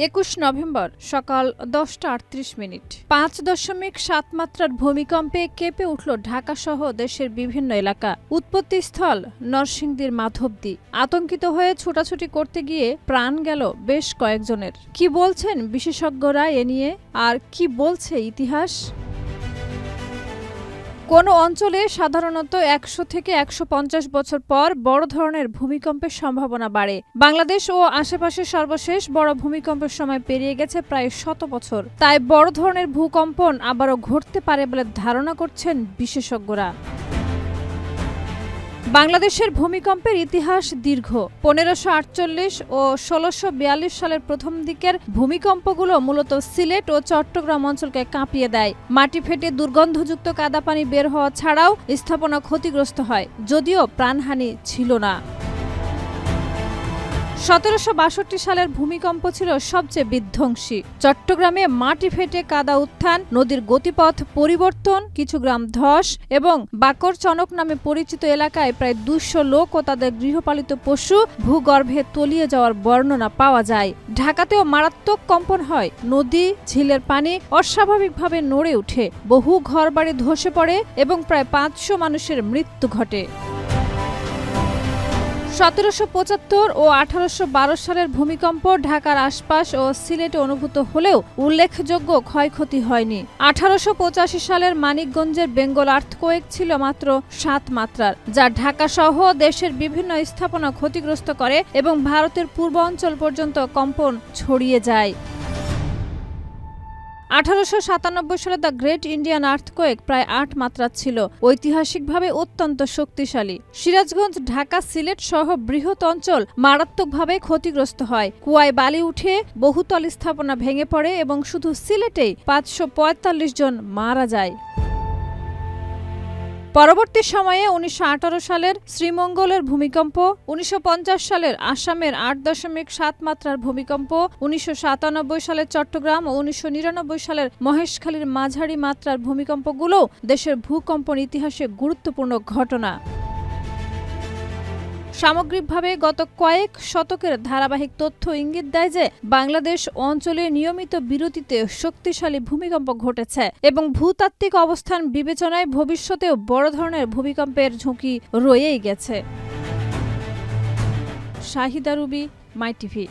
21 November সকাল 10:38। 5.7 মাত্রার ভূমিকম্পে কেঁপে উঠল ঢাকাসহ দেশের বিভিন্ন এলাকা। উৎপত্তিস্থল নরসিংদীর মাধবদী। আতঙ্কিত হয়ে ছোটাছুটি করতে গিয়ে প্রাণ গেল বেশ কয়েকজনের। কি বলছেন বিশেষজ্ঞরা এ নিয়ে, আর কি বলছে ইতিহাস? কোনো অঞ্চলে সাধারণত 100 থেকে 150 বছর পর বড় ধরনের ভূমিকম্পের সম্ভাবনা বাড়ে। বাংলাদেশ ও আশেপাশে সর্বশেষ বড় ভূমিকম্পের সময় পেরিয়ে গেছে প্রায় 100 বছর। তাই বড় ধরনের ভূকম্পন আবারও ঘটতে পারে বলে ধারণা করছেন বিশেষজ্ঞরা। বাংলাদেশের ভূমিকম্পের ইতিহাস দীর্ঘ। 1548 ও 1642 সালের প্রথম দিকের ভূমিকম্পগুলো মূলত সিলেট ও চট্টগ্রাম অঞ্চলকে কাঁপিয়ে দেয়। মাটি ফেটে দুর্গন্ধযুক্ত কাদা পানি বের হওয়া ছাড়াও স্থাপনা ক্ষতিগ্রস্ত হয়, যদিও প্রাণহানি ছিল না। 1762 সালের ভূমিকম্প ছিল সবচেয়ে বিধ্বংসী। চট্টগ্রামে মাটি ফেটে কাদা উত্থান, নদীর গতিপথ পরিবর্তন, কিছু গ্রাম ধস এবং বাকর চনক নামে পরিচিত এলাকায় প্রায় 200 লোক ও তাদের গৃহপালিত পশু ভূগর্ভে তলিয়ে যাওয়ার বর্ণনা পাওয়া যায়। ঢাকাতেও মারাত্মক কম্পন হয়। নদী, ঝিলের পানি অস্বাভাবিকভাবে নড়ে ওঠে, বহু ঘরবাড়ি ধসে পড়ে এবং প্রায় 500 মানুষের মৃত্যু ঘটে। 1775 ও 1812 সালের ভূমিকম্প ঢাকার আশপাশ ও সিলেটে অনুভূত হলেও উল্লেখযোগ্য ক্ষয়ক্ষতি হয়নি। 1885 সালের মানিকগঞ্জের বেঙ্গল আর্থকোয়েক ছিল মাত্র 7 মাত্রার, যা ঢাকা সহ দেশের বিভিন্ন স্থাপনা ক্ষতিগ্রস্ত করে এবং ভারতের পূর্বাঞ্চল পর্যন্ত কম্পন ছড়িয়ে যায়। 1897 সালে দ্য গ্রেট ইন্ডিয়ান আর্থকোয়েক প্রায় 8 মাত্রার ছিল, ঐতিহাসিকভাবে অত্যন্ত শক্তিশালী। সিরাজগঞ্জ, ঢাকা, সিলেট সহ বৃহৎ অঞ্চল মারাত্মকভাবে ক্ষতিগ্রস্ত হয়। কুয়ায় বালি উঠে বহুতল স্থাপনা ভেঙে পড়ে এবং শুধু সিলেটেই 545 জন মারা যায়। পরবর্তী সময়ে 1918 সালের শ্রীমঙ্গলের ভূমিকম্প, 1950 সালের আসামের 8.7 মাত্রার ভূমিকম্প, 1997 সালের চট্টগ্রাম ও 1999 সালের মহেশখালীর মাঝারি মাত্রার ভূমিকম্পগুলো দেশের ভূকম্পন ইতিহাসে গুরুত্বপূর্ণ ঘটনা। সামগ্রিকভাবে গত কয়েক শতকের ধারাবাহিক তথ্য ইঙ্গিত দেয় যে বাংলাদেশ অঞ্চলে নিয়মিত বিরতিতে শক্তিশালী ভূমিকম্প ঘটেছে এবং ভূতাত্ত্বিক অবস্থান বিবেচনায় ভবিষ্যতেও বড় ধরনের ভূমিকম্পের ঝুঁকি রয়েই গেছে। শাহিদা রুবি, মাই টিভি।